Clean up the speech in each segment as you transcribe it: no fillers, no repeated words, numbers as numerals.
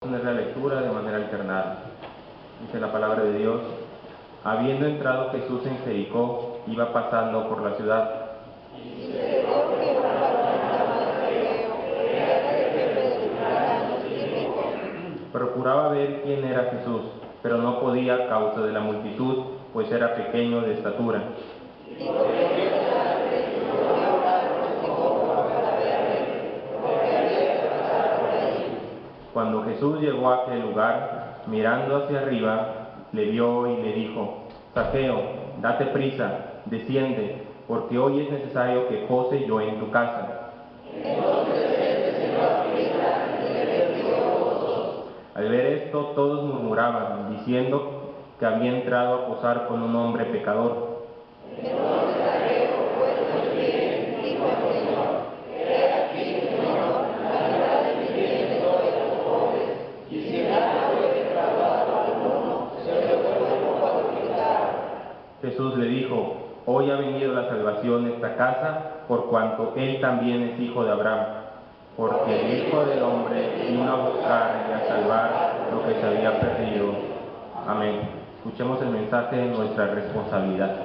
poner la lectura de manera alternada. Dice la palabra de Dios: habiendo entrado Jesús en Jericó, iba pasando por la ciudad. Procuraba ver quién era Jesús, pero no podía a causa de la multitud, pues era pequeño de estatura. Cuando Jesús llegó a aquel lugar, mirando hacia arriba, le vio y le dijo: Zaqueo, date prisa, desciende, porque hoy es necesario que pose yo en tu casa. Al ver esto, todos murmuraban, diciendo que había entrado a posar con un hombre pecador. Jesús le dijo: hoy ha venido la salvación a esta casa, por cuanto él también es hijo de Abraham, porque el Hijo del Hombre vino a buscar y a salvar lo que se había perdido. Amén. Escuchemos el mensaje de nuestra responsabilidad.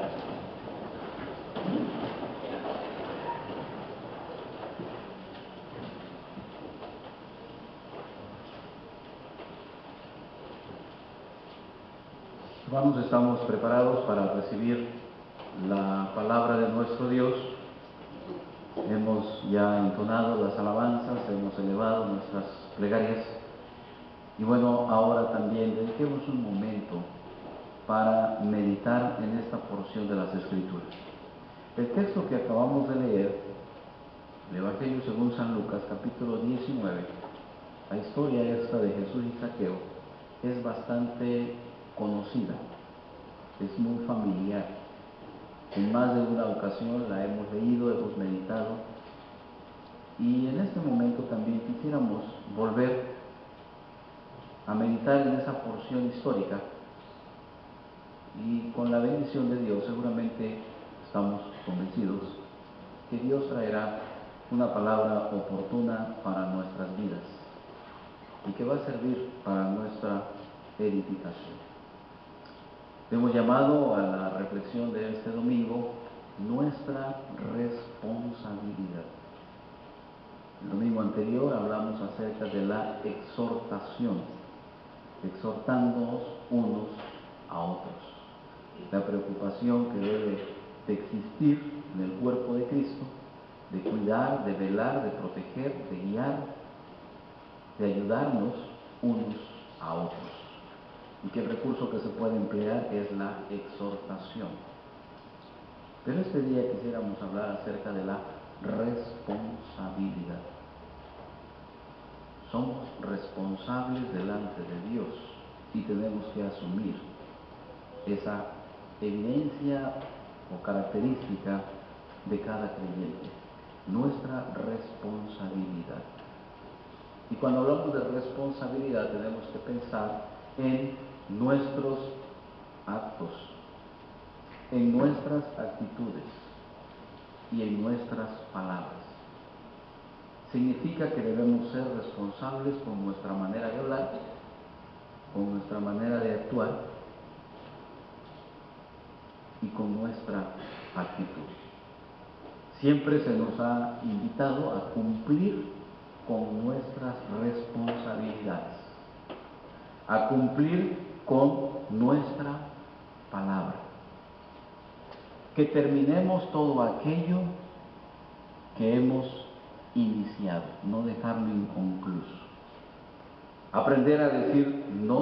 Hermanos, estamos preparados para recibir la palabra de nuestro Dios. Hemos ya entonado las alabanzas, hemos elevado nuestras plegarias. Y bueno, ahora también dediquemos un momento para meditar en esta porción de las Escrituras. El texto que acabamos de leer, el Evangelio según San Lucas, capítulo 19, la historia esta de Jesús y Zaqueo, es bastante conocida, es muy familiar. En más de una ocasión la hemos leído, hemos meditado, y en este momento también quisiéramos volver a meditar en esa porción histórica, y con la bendición de Dios seguramente estamos convencidos que Dios traerá una palabra oportuna para nuestras vidas y que va a servir para nuestra edificación. Hemos llamado a la reflexión de este domingo nuestra responsabilidad. El domingo anterior hablamos acerca de la exhortación, exhortándonos unos a otros. La preocupación que debe de existir en el cuerpo de Cristo, de cuidar, de velar, de proteger, de guiar, de ayudarnos unos a otros. Y que el recurso que se puede emplear es la exhortación. Pero este día quisiéramos hablar acerca de la responsabilidad. Somos responsables delante de Dios y tenemos que asumir esa evidencia o característica de cada creyente, nuestra responsabilidad. Y cuando hablamos de responsabilidad tenemos que pensar en nuestros actos, en nuestras actitudes y en nuestras palabras. Significa que debemos ser responsables con nuestra manera de hablar, con nuestra manera de actuar y con nuestra actitud. Siempre se nos ha invitado a cumplir con nuestras responsabilidades, a cumplir con nuestra palabra, que terminemos todo aquello que hemos iniciado, no dejarlo inconcluso, aprender a decir no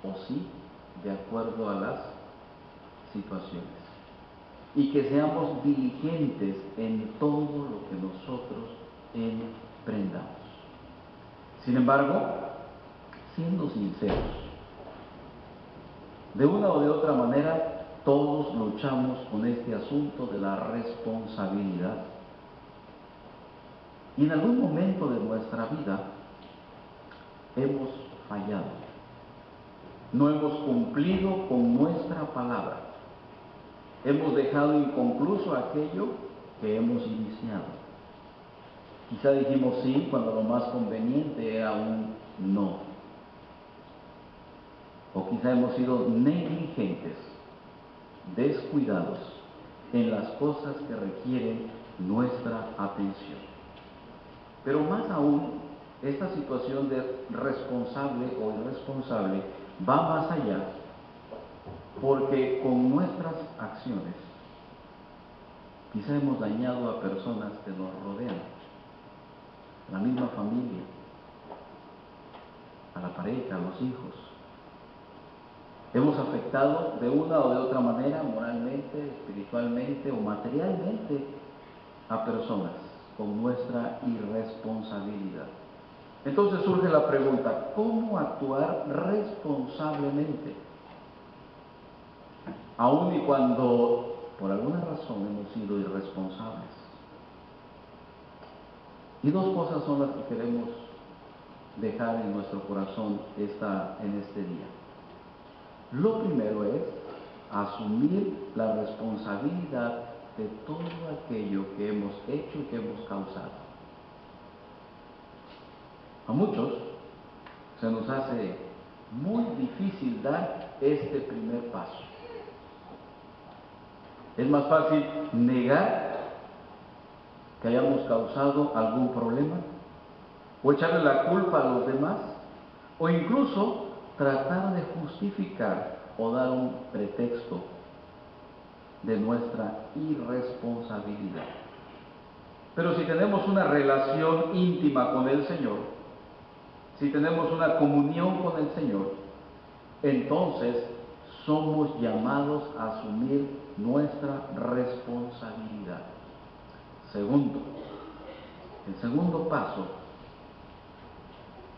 o sí de acuerdo a las situaciones, y que seamos diligentes en todo lo que nosotros emprendamos. Sin embargo, siendo sinceros, de una o de otra manera, todos luchamos con este asunto de la responsabilidad. Y en algún momento de nuestra vida hemos fallado. No hemos cumplido con nuestra palabra. Hemos dejado inconcluso aquello que hemos iniciado. Quizá dijimos sí cuando lo más conveniente era un no. O quizá hemos sido negligentes, descuidados en las cosas que requieren nuestra atención. Pero más aún, esta situación de responsable o irresponsable va más allá, porque con nuestras acciones quizá hemos dañado a personas que nos rodean, la misma familia, a la pareja, a los hijos. Hemos afectado de una o de otra manera, moralmente, espiritualmente o materialmente, a personas con nuestra irresponsabilidad. Entonces surge la pregunta, ¿cómo actuar responsablemente? Aun y cuando por alguna razón hemos sido irresponsables. Y dos cosas son las que queremos dejar en nuestro corazón en este día. Lo primero es asumir la responsabilidad de todo aquello que hemos hecho y que hemos causado. A muchos se nos hace muy difícil dar este primer paso. Es más fácil negar que hayamos causado algún problema, o echarle la culpa a los demás, o incluso tratar de justificar o dar un pretexto de nuestra irresponsabilidad. Pero si tenemos una relación íntima con el Señor, si tenemos una comunión con el Señor, entonces somos llamados a asumir nuestra responsabilidad. Segundo, el segundo paso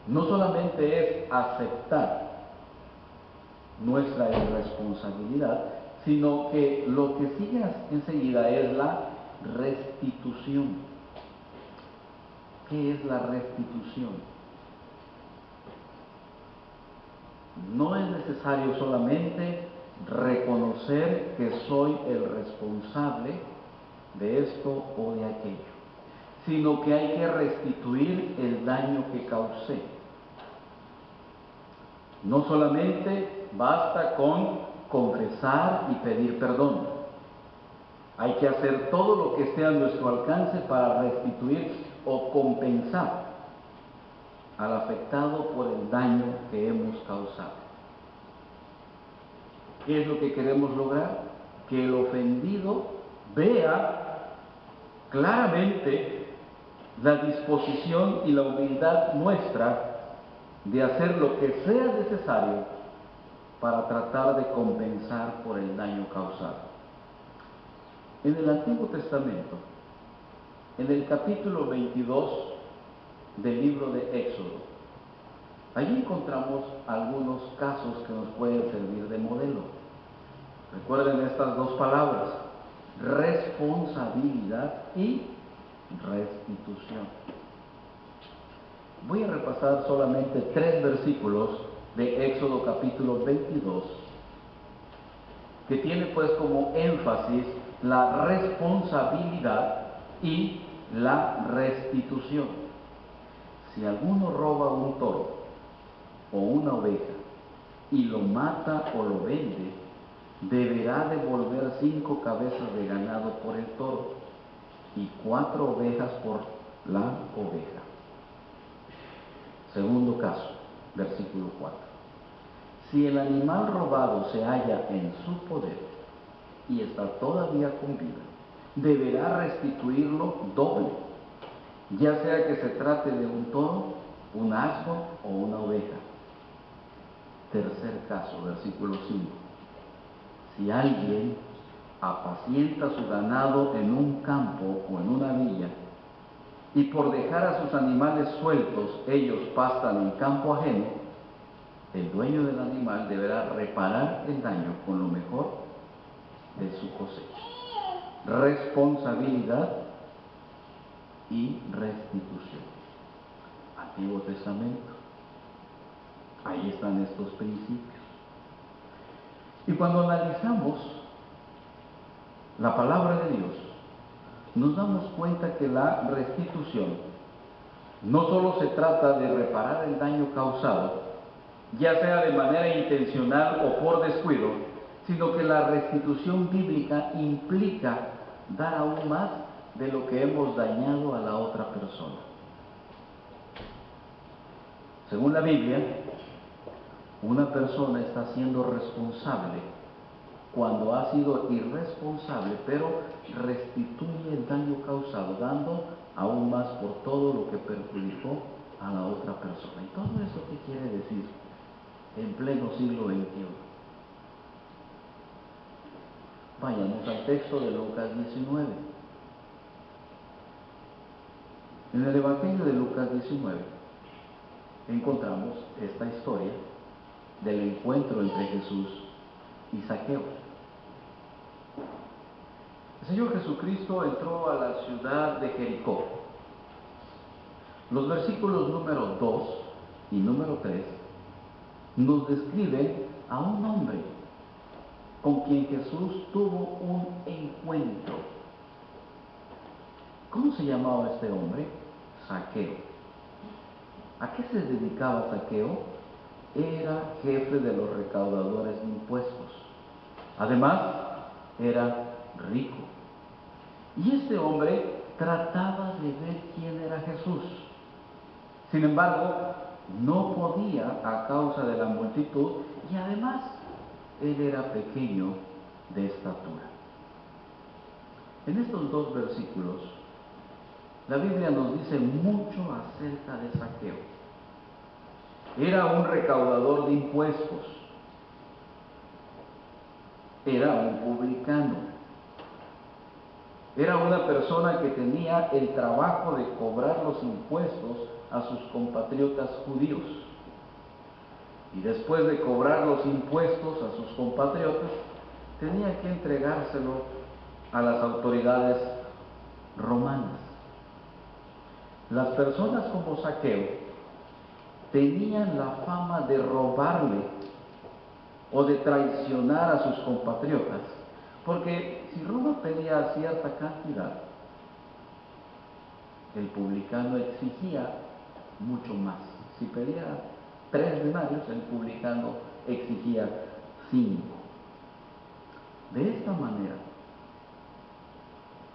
no solamente es aceptar nuestra irresponsabilidad, sino que lo que sigue enseguida es la restitución. ¿Qué es la restitución? No es necesario solamente reconocer que soy el responsable de esto o de aquello, sino que hay que restituir el daño que causé. No solamente basta con confesar y pedir perdón, hay que hacer todo lo que esté a nuestro alcance para restituir o compensar al afectado por el daño que hemos causado. ¿Qué es lo que queremos lograr? Que el ofendido vea claramente la disposición y la humildad nuestra de hacer lo que sea necesario para tratar de compensar por el daño causado. En el Antiguo Testamento, en el capítulo 22 del libro de Éxodo, allí encontramos algunos casos que nos pueden servir de modelo. Recuerden estas dos palabras, responsabilidad y restitución. Voy a repasar solamente 3 versículos de Éxodo capítulo 22, que tiene pues como énfasis la responsabilidad y la restitución. Si alguno roba un toro o una oveja y lo mata o lo vende, deberá devolver 5 cabezas de ganado por el toro y 4 ovejas por la oveja. Segundo caso, versículo 4. Si el animal robado se halla en su poder y está todavía con vida, deberá restituirlo doble, ya sea que se trate de un toro, un asno o una oveja. Tercer caso, versículo 5. Si alguien apacienta su ganado en un campo o en una villa, y por dejar a sus animales sueltos ellos pastan en campo ajeno, el dueño del animal deberá reparar el daño con lo mejor de su cosecha. Responsabilidad y restitución. Antiguo Testamento. Ahí están estos principios. Y cuando analizamos la palabra de Dios, nos damos cuenta que la restitución No solo se trata de reparar el daño causado, ya sea de manera intencional o por descuido, sino que la restitución bíblica implica dar aún más de lo que hemos dañado a la otra persona. Según la Biblia, una persona está siendo responsable cuando ha sido irresponsable, pero restituye el daño causado, dando aún más por todo lo que perjudicó a la otra persona. ¿Y todo eso qué quiere decir en pleno siglo XXI? Vayamos al texto de Lucas 19. En el Evangelio de Lucas 19 encontramos esta historia del encuentro entre Jesús y Zaqueo. El Señor Jesucristo entró a la ciudad de Jericó. Los versículos número 2 y número 3 nos describen a un hombre con quien Jesús tuvo un encuentro. ¿Cómo se llamaba este hombre? Zaqueo. ¿A qué se dedicaba Zaqueo? Era jefe de los recaudadores de impuestos. Además, era rico. Y este hombre trataba de ver quién era Jesús. Sin embargo, no podía a causa de la multitud y además él era pequeño de estatura. En estos dos versículos, la Biblia nos dice mucho acerca de Zaqueo. Era un recaudador de impuestos. Era un publicano. Era una persona que tenía el trabajo de cobrar los impuestos a sus compatriotas judíos. Y después de cobrar los impuestos a sus compatriotas, tenía que entregárselo a las autoridades romanas. Las personas como Zaqueo tenían la fama de robarle o de traicionar a sus compatriotas, porque si Roma pedía cierta cantidad, el publicano exigía mucho más. Si pedía 3 denarios, el publicano exigía 5. De esta manera,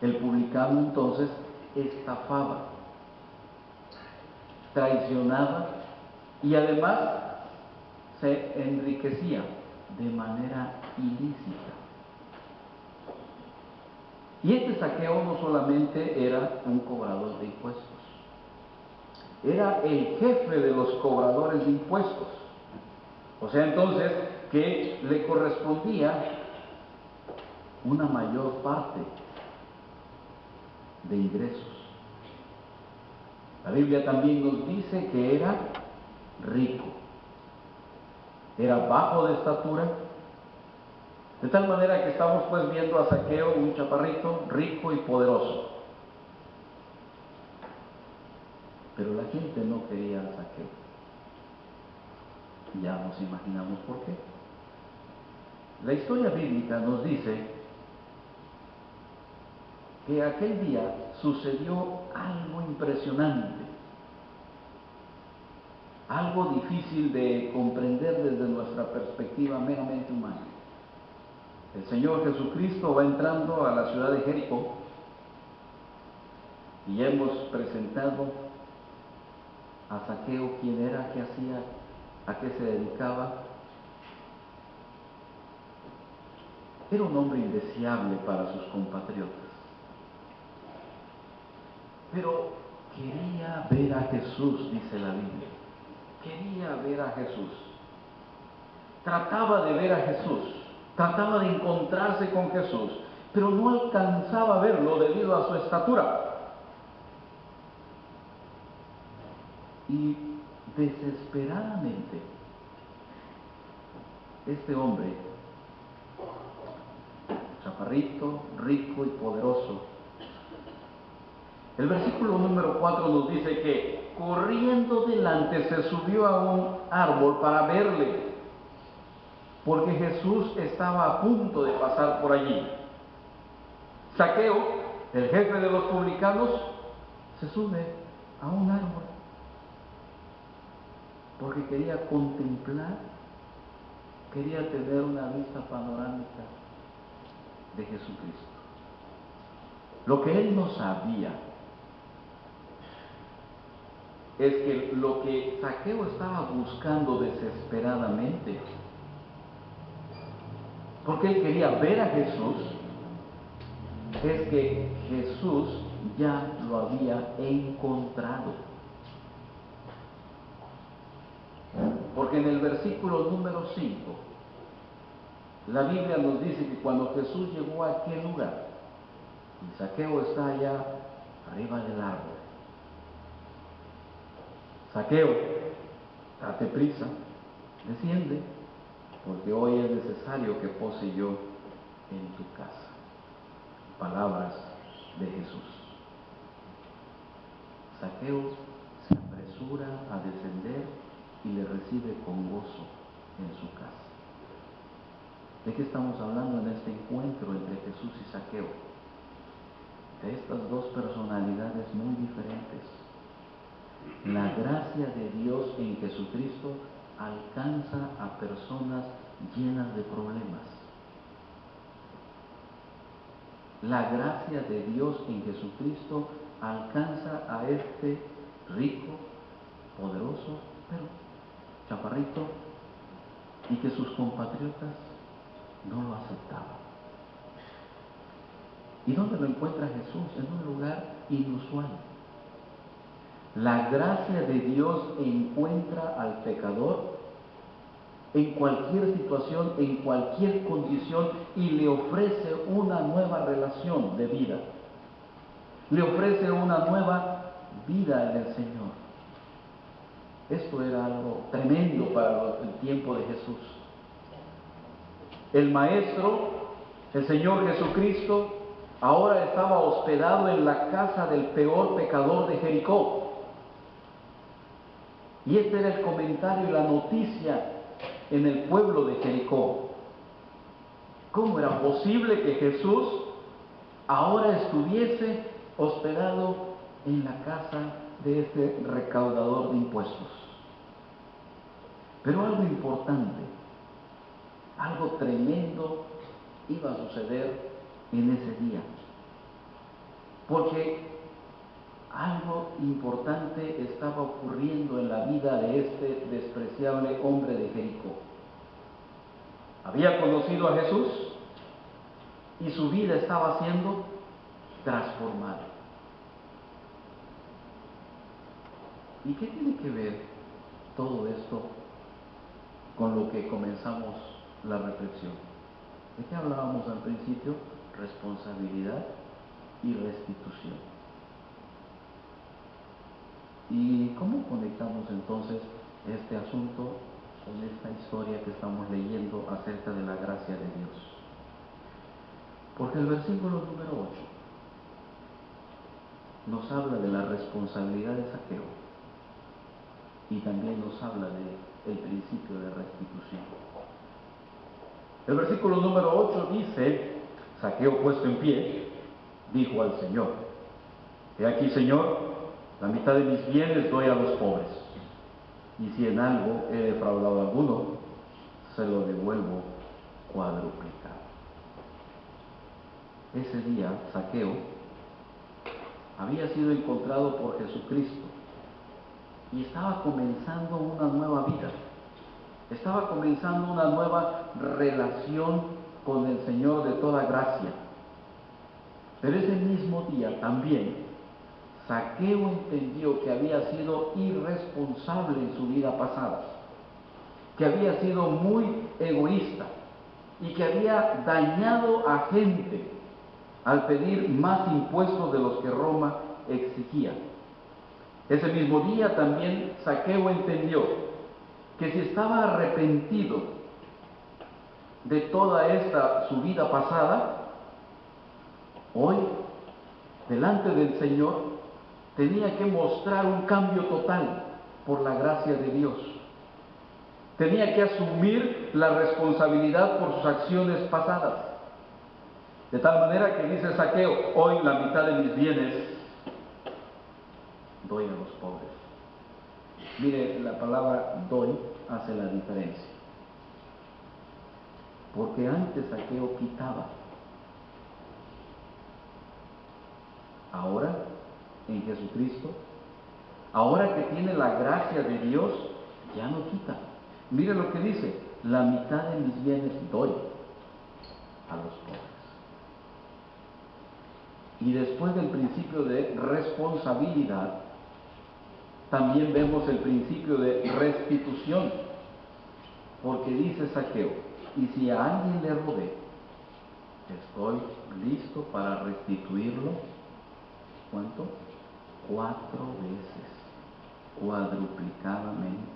el publicano entonces estafaba, traicionaba y además se enriquecía de manera ilícita. Y este Zaqueo no solamente era un cobrador de impuestos, era el jefe de los cobradores de impuestos. O sea entonces que le correspondía una mayor parte de ingresos. La Biblia también nos dice que era rico, era bajo de estatura, de tal manera que estamos pues viendo a Zaqueo, un chaparrito, rico y poderoso. Pero la gente no quería a Zaqueo. Ya nos imaginamos por qué. La historia bíblica nos dice que aquel día sucedió algo impresionante, algo difícil de comprender desde nuestra perspectiva meramente humana. El Señor Jesucristo va entrando a la ciudad de Jericó y ya hemos presentado a Zaqueo quién era, qué hacía, a qué se dedicaba. Era un hombre indeseable para sus compatriotas, pero quería ver a Jesús, dice la Biblia. Quería ver a Jesús. Trataba de ver a Jesús. Trataba de encontrarse con Jesús, pero no alcanzaba a verlo debido a su estatura. Y desesperadamente, este hombre, chaparrito, rico y poderoso, el versículo número 4 nos dice que corriendo delante se subió a un árbol para verle, porque Jesús estaba a punto de pasar por allí. Zaqueo, el jefe de los publicanos, se sube a un árbol porque quería contemplar, quería tener una vista panorámica de Jesucristo. Lo que él no sabía es que lo que Zaqueo estaba buscando desesperadamente, porque él quería ver a Jesús, es que Jesús ya lo había encontrado. Porque en el versículo número 5, la Biblia nos dice que cuando Jesús llegó a aquel lugar, y Zaqueo está allá arriba del árbol, Zaqueo, date prisa, desciende, porque hoy es necesario que pose yo en tu casa. Palabras de Jesús. Zaqueo se apresura a descender y le recibe con gozo en su casa. ¿De qué estamos hablando en este encuentro entre Jesús y Zaqueo? De estas dos personalidades muy diferentes. La gracia de Dios en Jesucristo alcanza a personas llenas de problemas. La gracia de Dios en Jesucristo alcanza a este rico, poderoso, pero chaparrito, y que sus compatriotas no lo aceptaban. ¿Y dónde lo encuentra Jesús? En un lugar inusual. La gracia de Dios encuentra al pecador en cualquier situación, en cualquier condición, y le ofrece una nueva relación de vida. Le ofrece una nueva vida en el Señor. Esto era algo tremendo para el tiempo de Jesús. El Maestro, el Señor Jesucristo, ahora estaba hospedado en la casa del peor pecador de Jericó. Y este era el comentario y la noticia en el pueblo de Jericó. ¿Cómo era posible que Jesús ahora estuviese hospedado en la casa de este recaudador de impuestos? Pero algo importante, algo tremendo iba a suceder en ese día. Porque algo importante estaba ocurriendo en la vida de este despreciable hombre de Jericó. Había conocido a Jesús y su vida estaba siendo transformada. ¿Y qué tiene que ver todo esto con lo que comenzamos la reflexión? ¿De qué hablábamos al principio? Responsabilidad y restitución. ¿Y cómo conectamos entonces este asunto con esta historia que estamos leyendo acerca de la gracia de Dios? Porque el versículo número 8 nos habla de la responsabilidad de Zaqueo y también nos habla del principio de restitución. El versículo número 8 dice: Zaqueo, puesto en pie, dijo al Señor: He aquí, Señor, la mitad de mis bienes doy a los pobres, y si en algo he defraudado a alguno, se lo devuelvo cuadruplicado. Ese día, Zaqueo había sido encontrado por Jesucristo y estaba comenzando una nueva vida, estaba comenzando una nueva relación con el Señor de toda gracia. Pero ese mismo día también Zaqueo entendió que había sido irresponsable en su vida pasada, que había sido muy egoísta y que había dañado a gente al pedir más impuestos de los que Roma exigía. Ese mismo día también Zaqueo entendió que si estaba arrepentido de toda esta su vida pasada, hoy, delante del Señor, tenía que mostrar un cambio total por la gracia de Dios. Tenía que asumir la responsabilidad por sus acciones pasadas. De tal manera que dice Zaqueo: hoy la mitad de mis bienes doy a los pobres. Mire, la palabra doy hace la diferencia. Porque antes Zaqueo quitaba. Ahora, en Jesucristo, ahora que tiene la gracia de Dios, ya no quita. Mire lo que dice: la mitad de mis bienes doy a los pobres. Y después del principio de responsabilidad, también vemos el principio de restitución. Porque dice Zaqueo: y si a alguien le robé, estoy listo para restituirlo. ¿Cuánto? 4 veces, cuadruplicadamente.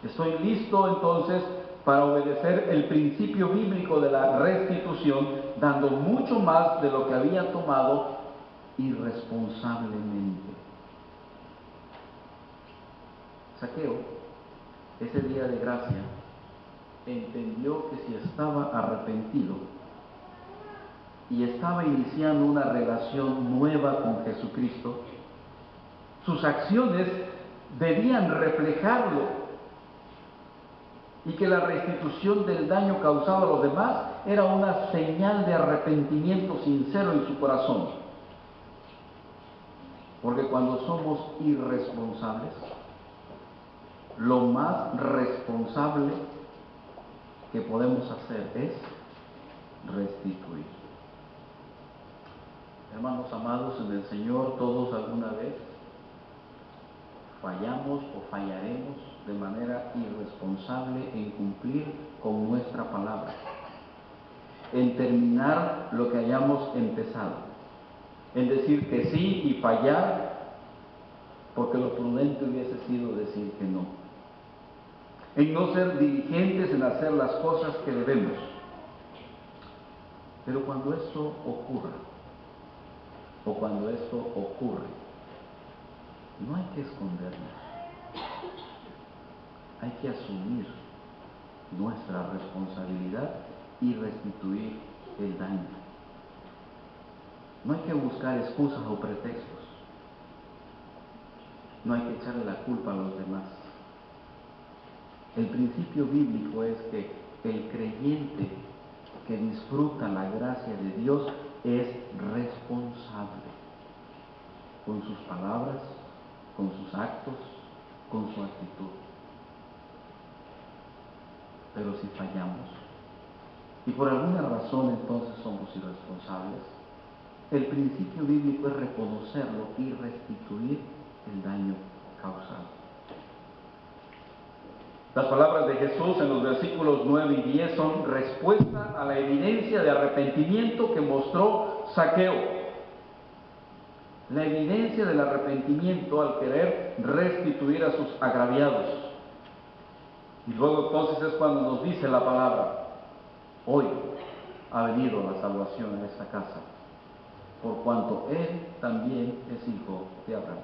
Estoy listo entonces para obedecer el principio bíblico de la restitución, dando mucho más de lo que había tomado irresponsablemente. Zaqueo, ese día de gracia, entendió que si estaba arrepentido y estaba iniciando una relación nueva con Jesucristo, sus acciones debían reflejarlo, y que la restitución del daño causado a los demás era una señal de arrepentimiento sincero en su corazón. Porque cuando somos irresponsables, lo más responsable que podemos hacer es restituir. Hermanos amados en el Señor, todos alguna vez fallamos o fallaremos de manera irresponsable en cumplir con nuestra palabra, en terminar lo que hayamos empezado, en decir que sí y fallar, porque lo prudente hubiese sido decir que no, en no ser diligentes en hacer las cosas que debemos. Pero cuando esto ocurre, no hay que escondernos, hay que asumir nuestra responsabilidad y restituir el daño. No hay que buscar excusas o pretextos, no hay que echarle la culpa a los demás. El principio bíblico es que el creyente que disfruta la gracia de Dios es responsable con sus palabras, con sus actos, con su actitud. Pero si fallamos y por alguna razón entonces somos irresponsables, el principio bíblico es reconocerlo y restituir el daño causado. Las palabras de Jesús en los versículos 9 y 10 son respuesta a la evidencia de arrepentimiento que mostró Zaqueo. La evidencia del arrepentimiento al querer restituir a sus agraviados. Y luego entonces es cuando nos dice la palabra: hoy ha venido la salvación a esta casa, por cuanto él también es hijo de Abraham.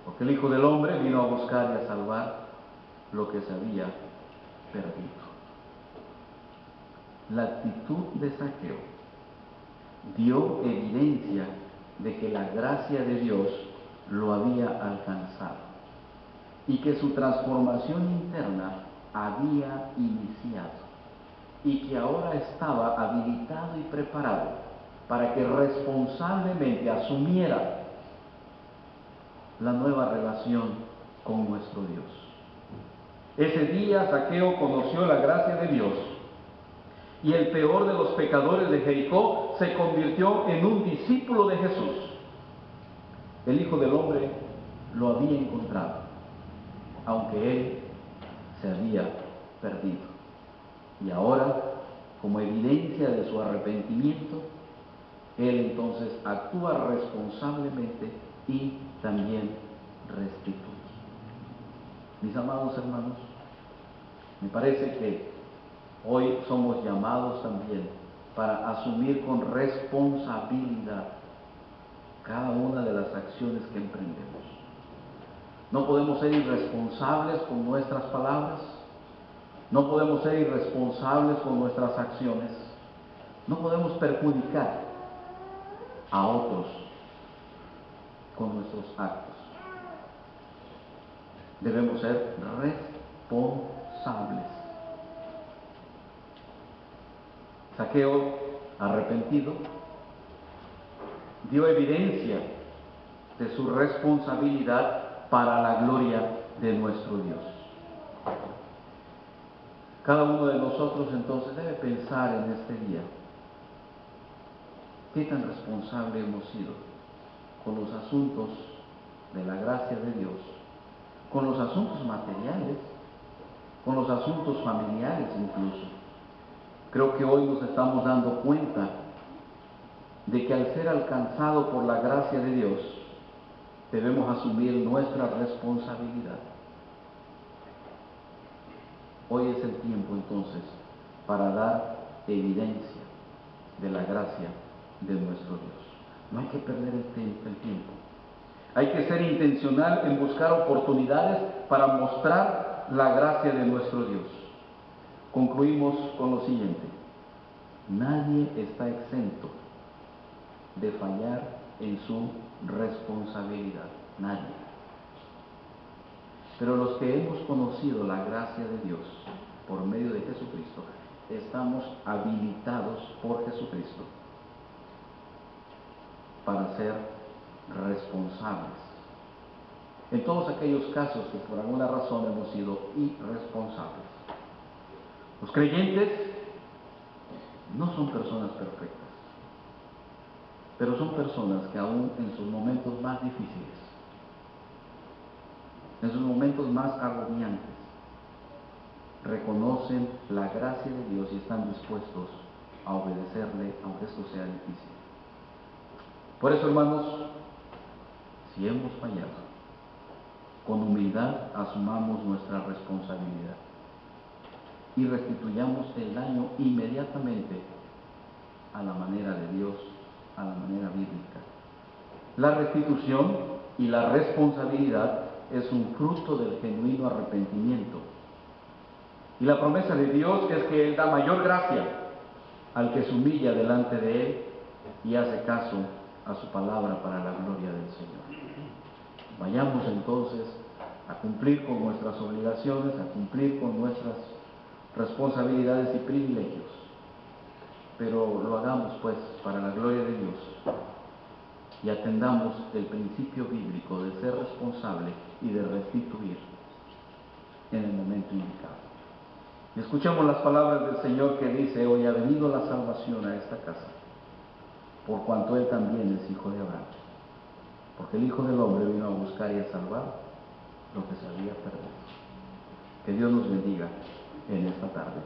Porque el Hijo del Hombre vino a buscar y a salvar lo que se había perdido. La actitud de Zaqueo dio evidencia de que la gracia de Dios lo había alcanzado y que su transformación interna había iniciado y que ahora estaba habilitado y preparado para que responsablemente asumiera la nueva relación con nuestro Dios. Ese día Zaqueo conoció la gracia de Dios y el peor de los pecadores de Jericó se convirtió en un discípulo de Jesús. El Hijo del Hombre lo había encontrado, aunque él se había perdido. Y ahora, como evidencia de su arrepentimiento, él entonces actúa responsablemente y también restituye. Mis amados hermanos, me parece que hoy somos llamados también para asumir con responsabilidad cada una de las acciones que emprendemos. No podemos ser irresponsables con nuestras palabras, no podemos ser irresponsables con nuestras acciones, no podemos perjudicar a otros con nuestros actos. Debemos ser responsables. Zaqueo, arrepentido, dio evidencia de su responsabilidad para la gloria de nuestro Dios. Cada uno de nosotros entonces debe pensar en este día, ¿qué tan responsable hemos sido con los asuntos de la gracia de Dios, con los asuntos materiales, con los asuntos familiares incluso? Creo que hoy nos estamos dando cuenta de que al ser alcanzado por la gracia de Dios, debemos asumir nuestra responsabilidad. Hoy es el tiempo entonces para dar evidencia de la gracia de nuestro Dios. No hay que perder el tiempo. Hay que ser intencional en buscar oportunidades para mostrar la gracia de nuestro Dios. Concluimos con lo siguiente: nadie está exento de fallar en su responsabilidad. Nadie. Pero los que hemos conocido la gracia de Dios por medio de Jesucristo, estamos habilitados por Jesucristo para ser responsables en todos aquellos casos que por alguna razón hemos sido irresponsables. Los creyentes no son personas perfectas, pero son personas que aún en sus momentos más difíciles, en sus momentos más agobiantes, reconocen la gracia de Dios y están dispuestos a obedecerle, aunque esto sea difícil. Por eso, hermanos, si hemos fallado, con humildad asumamos nuestra responsabilidad y restituyamos el daño inmediatamente a la manera de Dios, a la manera bíblica. La restitución y la responsabilidad es un fruto del genuino arrepentimiento. Y la promesa de Dios es que Él da mayor gracia al que se humilla delante de Él y hace caso a su palabra para la gloria del Señor. Vayamos entonces a cumplir con nuestras obligaciones, a cumplir con nuestras responsabilidades y privilegios, pero lo hagamos pues para la gloria de Dios y atendamos el principio bíblico de ser responsable y de restituir en el momento indicado. Y escuchamos las palabras del Señor que dice: hoy ha venido la salvación a esta casa, por cuanto Él también es hijo de Abraham, porque el Hijo del Hombre vino a buscar y a salvar lo que se había perdido. Que Dios nos bendiga en esta tarde.